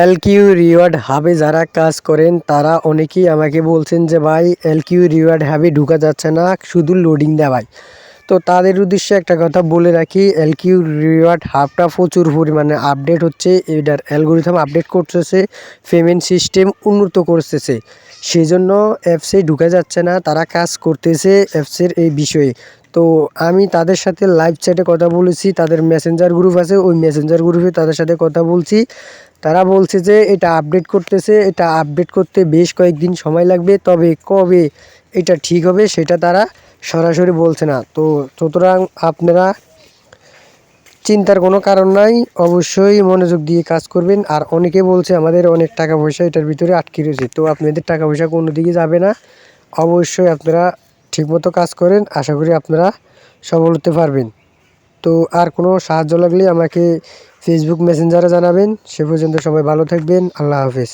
এলকিউ reward হাবে যারা কাজ করেন তারা অনেকেই আমাকে বলছেন যে ভাই এলকিউ রিওয়ার্ড হাবে ঢোকা যাচ্ছে না, শুধু লোডিং দেয় ভাই। তো তাদের উদ্দেশ্যে একটা কথা বলে রাখি, এলকিউ রিওয়ার্ড হাবটা প্রচুর পরিমাণে আপডেট হচ্ছে, এটার অ্যালগোরিথম আপডেট করতেছে, পেমেন্ট সিস্টেম উন্নত করতেছে, সেই জন্য অ্যাপসে ঢুকা যাচ্ছে না, তারা কাজ করতেছে অ্যাপসের এই বিষয়ে। তো আমি তাদের সাথে লাইভ চ্যাটে কথা বলেছি, তাদের মেসেঞ্জার গ্রুপ আছে, ওই মেসেঞ্জার গ্রুপে তাদের সাথে কথা বলছি। তারা বলছে যে এটা আপডেট করতেছে, এটা আপডেট করতে বেশ কয়েকদিন সময় লাগবে, তবে কবে এটা ঠিক হবে সেটা তারা সরাসরি বলছে না। তো সুতরাং আপনারা চিন্তার কোনো কারণ নাই, অবশ্যই মনোযোগ দিয়ে কাজ করবেন। আর অনেকে বলছে আমাদের অনেক টাকা পয়সা এটার ভিতরে আটকে রয়েছে, তো আপনাদের টাকা পয়সা কোনো দিকে যাবে না। অবশ্যই আপনারা ঠিকমতো কাজ করেন, আশা করি আপনারা সফল হতে পারবেন। তো আর কোনো সাহায্য লাগলে আমাকে ফেসবুক মেসেঞ্জারে জানাবেন। সে পর্যন্ত সবাই ভালো থাকবেন। আল্লাহ হাফেজ।